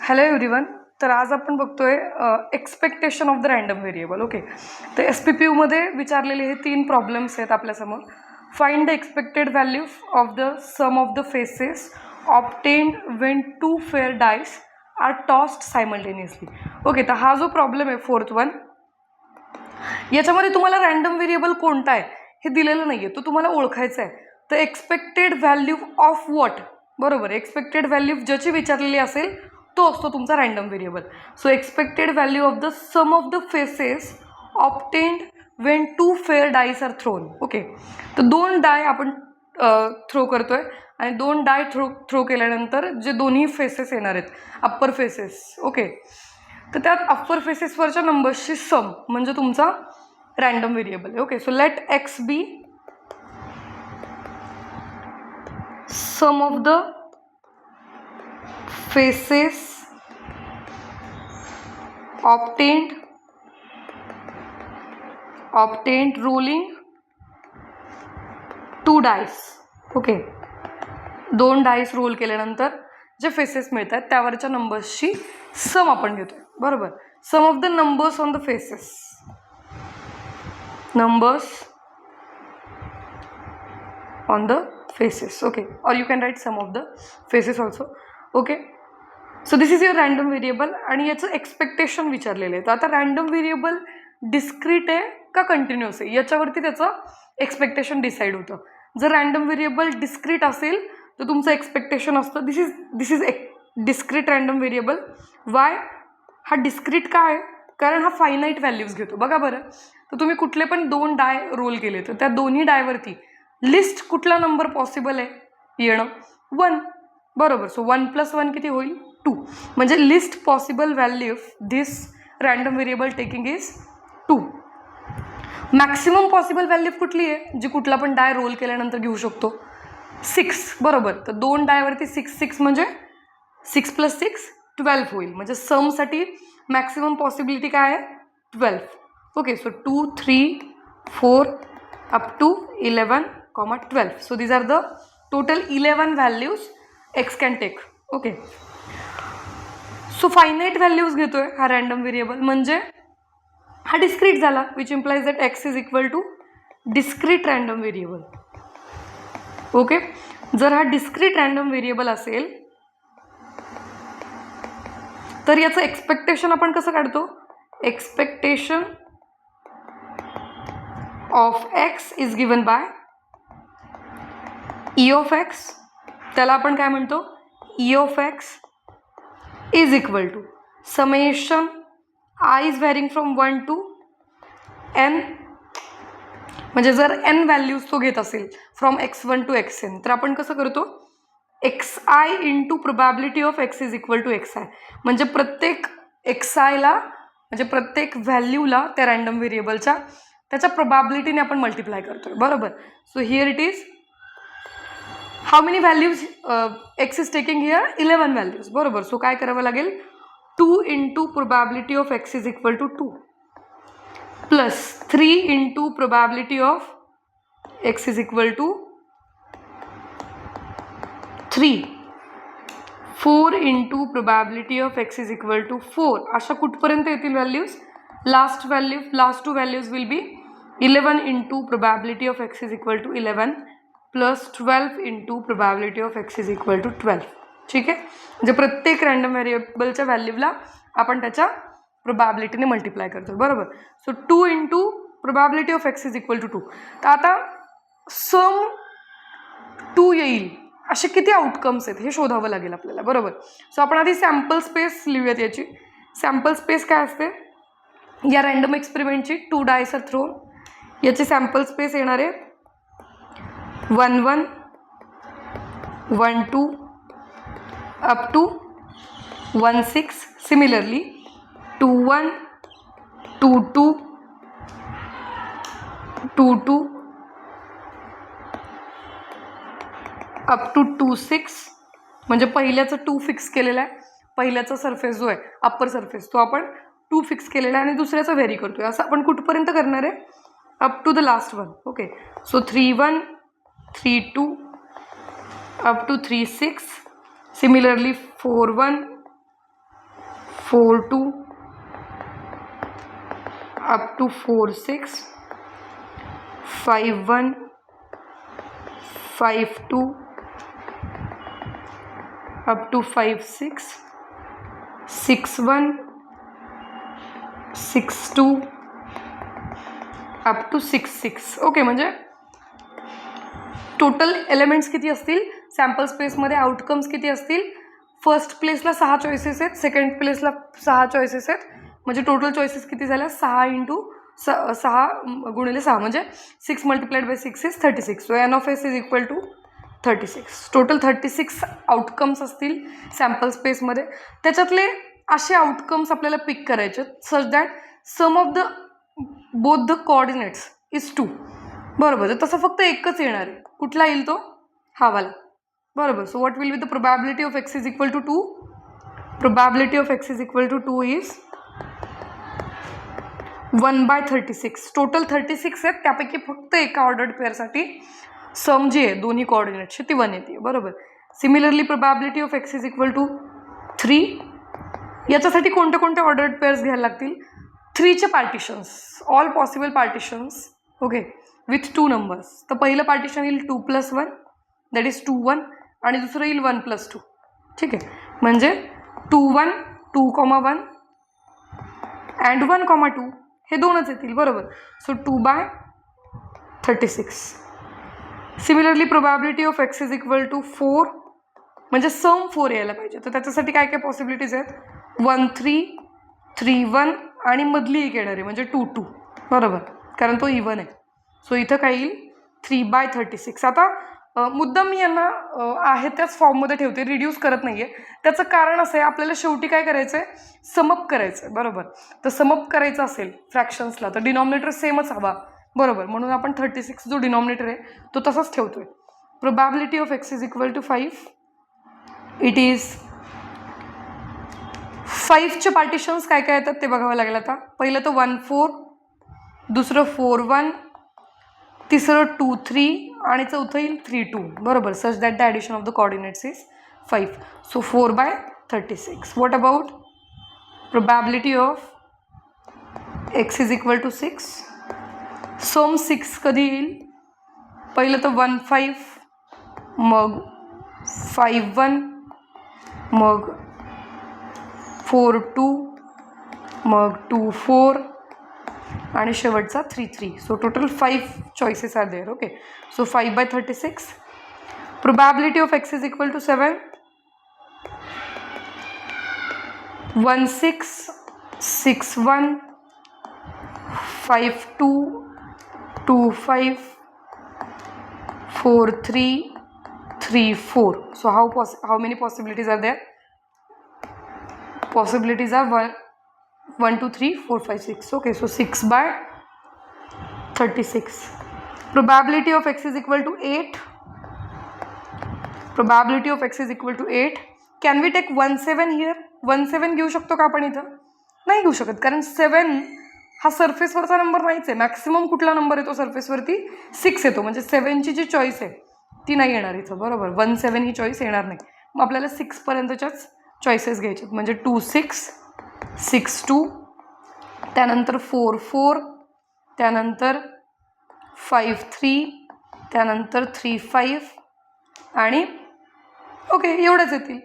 Hello everyone. तर आज आपण बघतोय expectation of the random variable. Okay, तर SPPU मध्ये विचारलेले हे 3 प्रॉब्लेम्स आहेत आपल्यासमोर. Find the expected value of the sum of the faces obtained when 2 fair dice are tossed simultaneously. Okay, तर हा जो प्रॉब्लेम आहे 4th वन, याच्यामध्ये तुम्हाला रँडम व्हेरिएबल कोणता आहे हे दिलेलं नाही आहे, तो तुम्हाला ओळखायचा आहे. तर एक्सपेक्टेड व्हॅल्यू ऑफ व्हॉट, बरोबर, एक्सपेक्टेड व्हॅल्यू ज्याची विचारलेली असेल तो असतो तुमचा random variable. So expected value of the sum of the faces obtained when 2 fair dice are thrown. Okay, तर 2 डाय आपण थ्रो करतोय आणि 2 डाय थ्रो केल्यानंतर जे दोन्ही फेसेस येणार आहेत, अप्पर फेसेस, ओके, तर त्यात अप्पर फेसेसवरच्या नंबर्सची सम म्हणजे तुमचा रँडम व्हेरिएबल आहे. Okay, so let X be sum of the faces obtained rolling 2 dice. Okay, 2 dice roll केल्यानंतर जे फेसेस मिळतात त्यावरच्या नंबर्सची सम आपण घेतोय, बरोबर. Sum of the numbers on the faces, numbers on the faces. Okay, or you can write sum of the faces also. Okay, so this is your random variable आणि याचं expectation विचारलेलं आहे. तर आता रँडम व्हेरिएबल डिस्क्रीट आहे का continuous आहे याच्यावरती त्याचं एक्सपेक्टेशन डिसाईड होतं. जर रँडम व्हेरिएबल डिस्क्रीट असेल तर तुमचं एक्सपेक्टेशन असतं this is discrete random variable. Y हा डिस्क्रीट का आहे? कारण हा फायनाईट व्हॅल्यूज घेतो. बघा बरं, तर तुम्ही कुठले पण 2 डाय रोल केले तर त्या दोन्ही डायवरती लिस्ट कुठला नंबर पॉसिबल आहे येणं? 1, बरोबर. सो 1 + 1 किती होईल? 2. म्हणजे list possible value this random variable taking is 2. Maximum possible value कुठली आहे जी कुठला पण डाय रोल केल्यानंतर घेऊ शकतो? 6, बरोबर. तर 2 डायवरती 6 म्हणजे 6 + 6 12 होईल. म्हणजे समसाठी मॅक्सिमम पॉसिबिलिटी काय आहे? 12. Okay, so 2, 3, 4 up to 11, 12. So these are the total 11 values X can take. Okay, so finite values घेतोय हा रँडम व्हेरिएबल म्हणजे हा डिस्क्रीट झाला, which implies that X is equal to discrete random variable. Okay, जर हा discrete random variable असेल तर याचं एक्सपेक्टेशन आपण कसं काढतो? Expectation of X is given by E of X. त्याला आपण काय म्हणतो? E of X is equal to summation i is varying from 1 to n. म्हणजे जर n व्हॅल्यूज तो घेत असेल फ्रॉम x1 to xn तर आपण कसं करतो? xi into probability of x is equal to xi. म्हणजे प्रत्येक xi ला म्हणजे प्रत्येक व्हॅल्यूला त्या रँडम व्हेरिएबलच्या त्याच्या प्रोबॅबिलिटीने आपण मल्टिप्लाय करतोय, बरोबर. So here it is how many values X is taking here? 11 values, बरोबर. सो काय करावं लागेल? 2 into probability of X is equal to 2 plus 3 into probability of X is equal to 3, 4 into probability of X is equal to 4. अशा कुठपर्यंत येतील values? Last 2 values will be 11 into probability of X is equal to 11 plus 12 into probability of X is equal to 12. ठीक आहे, म्हणजे प्रत्येक random व्हेरिएबलच्या व्हॅल्यूला आपण त्याच्या प्रोबॅबिलिटीने मल्टिप्लाय करतो, बरोबर. So 2 into probability of X is equal to 2. तर आता सम 2 येईल असे किती आउटकम्स आहेत हे शोधावं लागेल आपल्याला, बरोबर. सो आपण आधी सॅम्पल स्पेस लिहूयात. याची सॅम्पल स्पेस काय असते या रँडम एक्सपेरिमेंटची? 2 डायस आर थ्रोन. याची सॅम्पल स्पेस येणार आहे 1, 1, 1, 2 up to 1, 6. Similarly 2, 1, 2, 2, 2, 2 up to 2, 6. म्हणजे पहिल्याचं 2 फिक्स केलेलं आहे. पहिल्याचा सरफेस जो आहे अप्पर सरफेस तो आपण 2 फिक्स केलेला आहे आणि दुसऱ्याचं व्हेरी करतोय. असं आपण कुठपर्यंत करणार आहे? Up to the last one. Okay, so 3, 1, 3, 2 up to 3, 6. Similarly 4, 1, 4 2 up to 4 6, 5 1, 5 2 up to 5 6, 6 1, 6 2 up to 6 6. Okay, म्हणजे टोटल एलिमेंट्स किती असतील सॅम्पल स्पेसमध्ये, आउटकम्स किती असतील. फर्स्ट प्लेसला 6 चॉईसेस आहेत, सेकंड प्लेसला 6 चॉईसेस आहेत, म्हणजे टोटल चॉईसेस किती झाल्या 6 × 6 गुणिले 6 म्हणजे 6 × 6 is 36. So N of S is equal to 36. Total 36 outcomes असतील सॅम्पल स्पेसमध्ये. त्याच्यातले असे आउटकम्स आपल्याला पिक करायचे such that sum of the both the coordinates is 2. बरोबर, तर तसं फक्त एकच येणार आहे. कुठला येईल तो? हा वाला. बरोबर. So what will be the probability of X is equal to 2? Probability of X is equal to 2 is 1/36. Total 36 आहेत, त्यापैकी फक्त एका ऑर्डर्ड पेअरसाठी सम जी आहे दोन्ही कोऑर्डिनेट्सची ती 1 येते. बरोबर. Similarly probability of X is equal to 3. याच्यासाठी कोणते कोणते ऑर्डर्ड पेअर्स घ्यायला लागतील? 3चे partitions, all possible partitions. Okay, with 2 numbers. तर पहिलं पार्टिशन येईल 2 + 1 दॅट इज 2 1 आणि दुसरं येईल 1 + 2. ठीक आहे, म्हणजे 2 1 2, 1 अँड 1, 2 हे दोनच येतील. बरोबर. So 2/36. Similarly probability of X is equal to 4, म्हणजे सम 4 यायला पाहिजे. तर त्याच्यासाठी काय काय पॉसिबिलिटीज आहेत? 1 3, 3 1 आणि मधली एक येणार आहे म्हणजे 2 2. बरोबर, कारण तो इवन आहे. सो इथं काय येईल 3/36. आता मुद्दाम मी यांना आहे त्याच फॉर्ममध्ये ठेवते, रिड्यूस करत नाही आहे. त्याचं कारण असं आहे, आपल्याला शेवटी काय करायचं आहे? समअप करायचं आहे. बरोबर. तर समअप करायचं असेल फ्रॅक्शन्सला तर डिनॉमिनेटर सेमच हवा. बरोबर, म्हणून आपण 36 जो डिनॉमिनेटर आहे तो तसाच ठेवतोय. Probability of X is equal to 5. It is 5चे पार्टिशन्स काय काय येतात ते बघावं लागेल. आता पहिलं तर 1 4, दुसरं 4 1, तिसरं 2 3 आणि चौथं येईल 3 2. बरोबर. Such that the addition of the coordinates is 5. So 4/36. What about probability of X is equal to 6? Sum 6 कधी येईल? पहिलं तर 1 5, मग 5 1, मग 4 2, मग 2 4 आणि शेवटचा 3 3. So total 5 choices are there. Okay, so 5/36. Probability of X is equal to 7. 1 6, 6 1, 5 2, 2 5, 4 3, 3 4. So how many possibilities are there? Possibilities are 1 2 3 4 5 6. Okay, so 6/36. Probability of x is equal to 8. Probability of x is equal to 8. Can we take 1 7 here? 1 7 घेऊ शकतो का आपण इथं? नाही घेऊ शकत, कारण 7 हा सरफेसवरचा नंबर नाहीच आहे. मॅक्सिमम कुठला नंबर येतो सरफेसवरती? 6 येतो. म्हणजे 7ची जी चॉईस आहे ती नाही येणार इथं. बरोबर. 1 7 ही चॉईस येणार नाही. मग आपल्याला 6 पर्यंतच्याच चॉईसेस घ्यायचे. म्हणजे 2 6, 6 2, त्यानंतर 4 4, त्यानंतर 5 3, त्यानंतर 3 5 आणि ओके एवढंच येतील.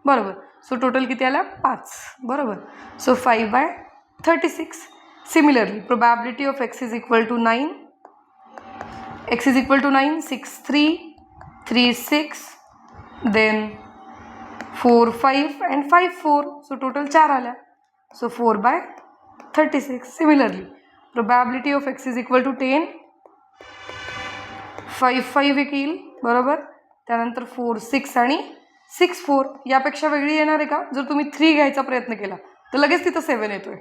बरोबर. सो टोटल किती आला? 5. बरोबर. So 5/36. Similarly probability of X is equal to 9. X is equal to 9, 6 3, 3 6, then 4 5 and 5 4. So total 4 आल्या. So 4/36. Similarly probability of X is equal to 10. 5 5 एक येईल. बरोबर. त्यानंतर 4 6 आणि 6 4. यापेक्षा वेगळी येणार आहे का? जर तुम्ही 3 घ्यायचा प्रयत्न केला तर लगेच तिथं 7 येतोय.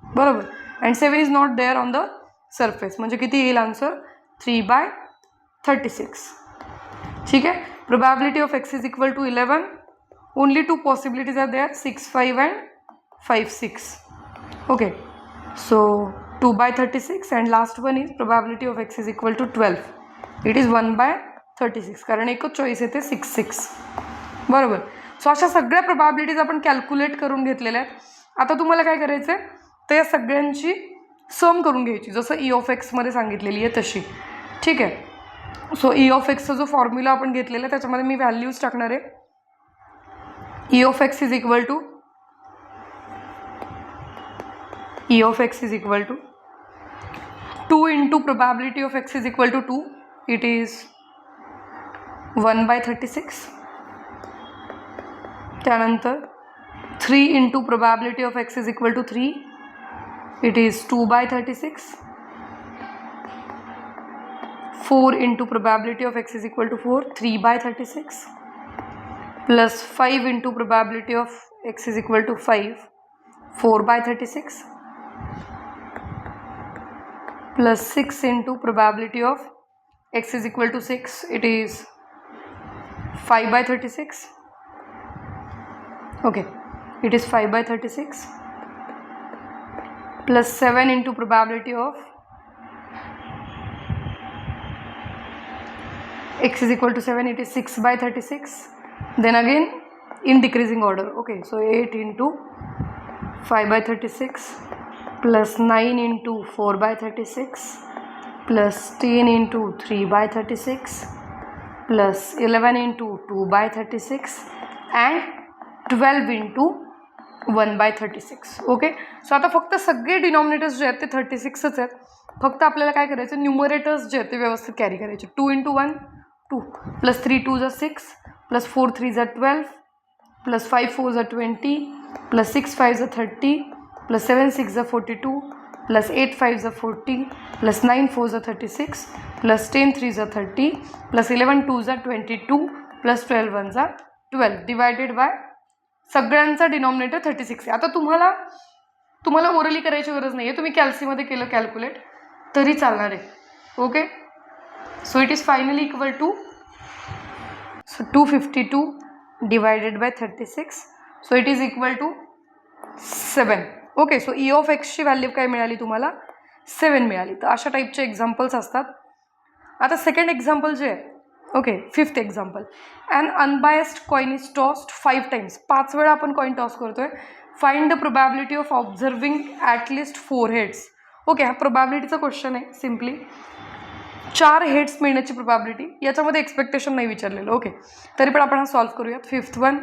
बरोबर. And 7 is not there on the surface. म्हणजे किती येईल आन्सर? 3/36. ठीक आहे. Probability of X is equal to 11. Only 2 possibilities are there, 6 5 and 5 6. Okay. So 2/36 and last one is probability of X is equal to 12. It is 1/36. कारण एकच choice येते 6 6. बरोबर. So अशा सगळ्या प्रोबॅबिलिटीज आपण कॅल्क्युलेट करून घेतलेल्या आहेत. आता तुम्हाला काय करायचं आहे, तर या सगळ्यांची सम करून घ्यायची, जसं ई ऑफ एक्समध्ये सांगितलेली आहे तशी. ठीक आहे. सो ई ऑफ एक्सचा जो फॉर्म्युला आपण घेतलेला आहे त्याच्यामध्ये मी व्हॅल्यूज टाकणार आहे. E of X is equal to two into probability of X is equal to 2. It is 1/36. त्यानंतर 3 into probability of X is equal to 3. It is 2/36. 4 into probability of X is equal to 4, 3/36. Plus 5 into probability of X is equal to 5, 4/36. plus 6 into probability of x is equal to 6, it is 5/36. Okay, it is 5/36 plus 7 into probability of x is equal to 7, it is 6/36. Then again in decreasing order. Okay, so 8 into 5/36 plus 9 into 4/36 plus 10 into 3/36 plus 11 into 2/36 and 12 into 1/36. Okay, so आता फक्त सगळे denominators जे आहेत ते 36च आहेत. फक्त आपल्याला काय करायचं, न्यूमरेटर्स जे आहेत ते व्यवस्थित कॅरी करायचे. 2 into 1 2 plus 3 2 is 6 plus 4 3 is 12 plus 5 4 is 20 plus 6 5 is 30 plus 7 6 is 42 plus 8 5 is 40 plus 9 4 is 36 plus 10 3 is 30 plus 11 2 is 22 plus 12 1 is 12 divided by सगळ्यांचा डिनॉमिनेटर 36 आहे. आता तुम्हाला ओरली करायची गरज नाही आहे, तुम्ही कॅल्सीमध्ये केलं कॅल्क्युलेट तरी चालणार आहे. Okay, so it is finally equal to 252 divided by 36. So it is equal to 7. Okay, so E of एक्सची व्हॅल्यू काय मिळाली तुम्हाला, 7 मिळाली. तर अशा टाईपचे एक्झाम्पल्स असतात. आता सेकंड एक्झाम्पल जे आहे, okay, fifth example, an unbiased coin is tossed 5 times. 5 वेळा आपण कॉइन टॉस करतोय. Find the probability of observing at least 4 heads. Okay, हा प्रोबॅबिलिटीचा क्वेश्चन आहे. सिम्पली 4 हेड्स मिळण्याची प्रोबॅबिलिटी, याच्यामध्ये एक्सपेक्टेशन नाही विचारलेलं. ओके, तरी पण आपण हा सॉल्व्ह करूयात. Fifth one,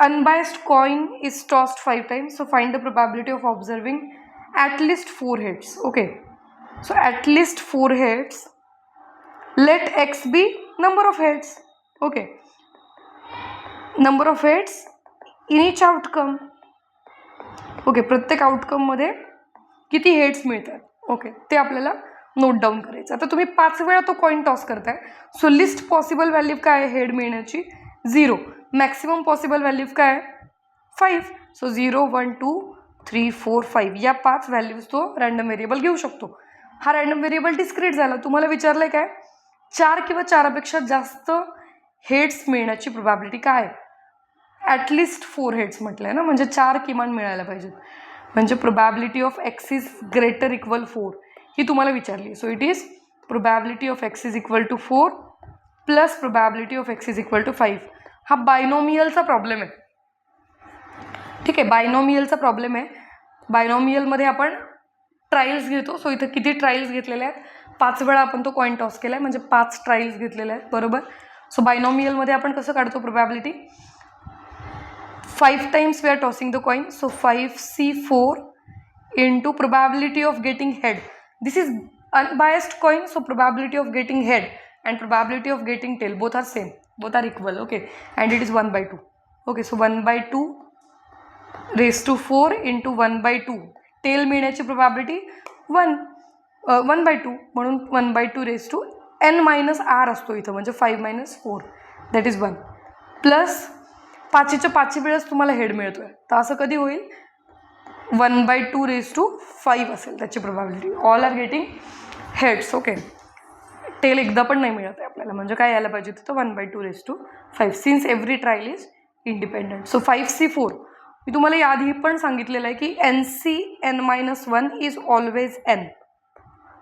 unbiased coin is tossed 5 times, so find the probability of observing at least 4 heads. Okay, so at least 4 heads, let x be number of heads. Okay, number of heads in each outcome. Okay, प्रत्येक आउटकममध्ये किती heads मिळतात, okay, ते आपल्याला note down करायचं. आता तुम्ही 5 वेळा तो कॉइन टॉस करताय, सो लिस्ट पॉसिबल व्हॅल्यू काय आहे हेड मिळण्याची, 0. मॅक्सिमम पॉसिबल व्हॅल्यू काय आहे, 5. सो 0 1 2 3 4 5 या 5 व्हॅल्यूज तो रँडम व्हेरिएबल घेऊ शकतो. हा रँडम व्हेरिएबल डिस्क्रीट झाला. तुम्हाला विचारलं आहे काय, 4 किंवा 4पेक्षा जास्त हेड्स मिळण्याची प्रोबॅबिलिटी काय आहे. ॲटलिस्ट 4 हेड्स म्हटलं आहे ना, म्हणजे 4 किमान मिळायला पाहिजेत. म्हणजे probability of X is greater equal 4 ही तुम्हाला विचारली. So it is probability of X is equal to 4 plus probability of X is equal to 5. हा बायनॉमियलचा प्रॉब्लेम आहे. ठीक आहे, बायनॉमियलचा प्रॉब्लेम आहे. बायनॉमियलमध्ये आपण ट्रायल्स घेतो. सो इथं किती ट्रायल्स घेतलेल्या आहेत, 5 वेळा आपण तो कॉइन टॉस केला आहे, म्हणजे 5 ट्रायल्स घेतलेल्या आहेत. बरोबर. सो बायनॉमियलमध्ये आपण कसं काढतो probability, 5 times we are tossing the coin. So 5c4 into probability of getting head. This is unbiased coin, so probability of getting head and probability of getting tail both are same, both are equal. Okay, and it is 1/2. Okay, so 1/2 raised to 4 into 1/2. tail मिळण्याची probability 1/2 म्हणून 1/2 raised to n minus r असतो इथं, म्हणजे 5 minus 4 that is 1 plus 5च्या 5 वेळेस तुम्हाला head मिळतोय. तर असं कधी होईल, 1/2 raised to 5 असेल त्याची probability. All are getting heads. Okay, tail एकदा पण नाही मिळत आहे आपल्याला, म्हणजे काय यायला पाहिजे तिथं 1/2 raised to 5 since every trial is independent. So 5c4 मी तुम्हाला याआधी पण सांगितलेलं आहे की NC(n-1) is always n.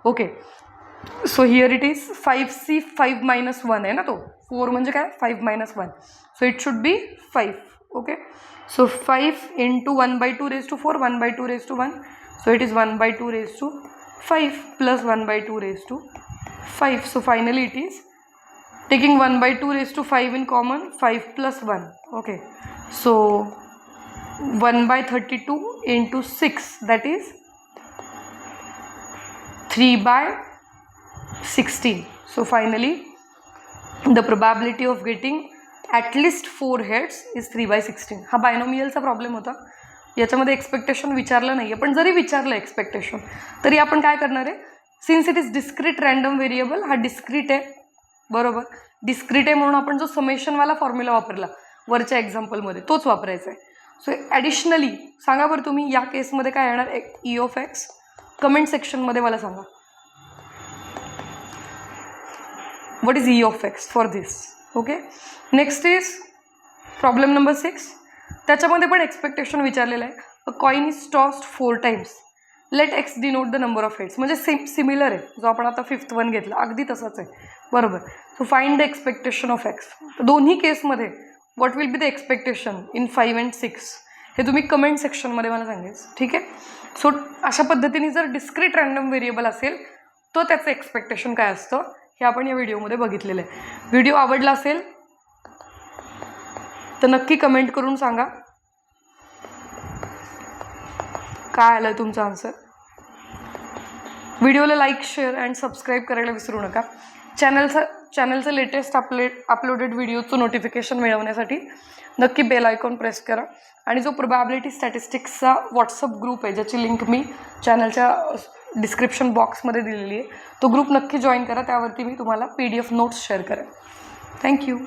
Okay, so here it is 5c5 - 1 आहे ना, तो 4 म्हणजे काय 5 - 1, so it should be 5. Okay, so 5 into 1/2 raised to 4, 1/2 raised to 1, so it is 1/2 raised to 5 plus 1/2 raised to 5. So finally it is taking 1/2 raised to 5 in common, 5 plus 1. Okay, so 1/32 into 6, that is 3/16. So finally the probability of getting at least 4 heads is 3/16. हा बायनोमियलचा problem होता, याच्यामध्ये expectation विचारलं नाही आहे, पण जरी विचारलं expectation तरी आपण काय करणार आहे, since it is discrete random variable, हा डिस्क्रीट आहे बरोबर, डिस्क्रीट आहे म्हणून आपण जो समेशनवाला फॉर्म्युला वापरला वरच्या एक्झाम्पलमध्ये तोच वापरायचा आहे. सो ॲडिशनली सांगा बरं तुम्ही या केसमध्ये काय येणार ई ऑफ एक्स, कमेंट सेक्शनमध्ये मला सांगा what is E of X for this. Okay, next is problem number 6. त्याच्यामध्ये पण एक्सपेक्टेशन विचारलेलं आहे. A coin is tossed 4 times, let X denote the number of heads, म्हणजे सिमिलर आहे जो आपण आता 5th वन घेतला, अगदी तसंच आहे बरोबर. So find the expectation of x. दोन्ही केसमध्ये what will be the expectation in 5 and 6 हे तुम्ही कमेंट सेक्शनमध्ये मला सांगायचं, ठीक आहे. सो अशा पद्धतीने जर डिस्क्रीट रँडम व्हेरिएबल असेल तर त्याचं एक्सपेक्टेशन काय असतं हे आपण या व्हिडिओमध्ये बघितलेलं आहे. व्हिडिओ आवडला असेल तर नक्की कमेंट करून सांगा काय आलं तुमचा आन्सर. व्हिडिओला लाईक, शेअर अँड सबस्क्राईब करायला विसरू नका. चॅनलचं लेटेस्ट अपलोडेड व्हिडिओचं नोटिफिकेशन मिळवण्यासाठी नक्की बेल आयकॉन प्रेस करा. आणि जो प्रोबॅबिलिटी स्टॅटिस्टिक्सचा व्हॉट्सअप ग्रुप आहे ज्याची लिंक मी चॅनलच्या डिस्क्रिप्शन बॉक्समध्ये दिलेली आहे, तो ग्रुप नक्की जॉईन करा. त्यावरती मी तुम्हाला PDF नोट्स शेअर करेन. थँक्यू.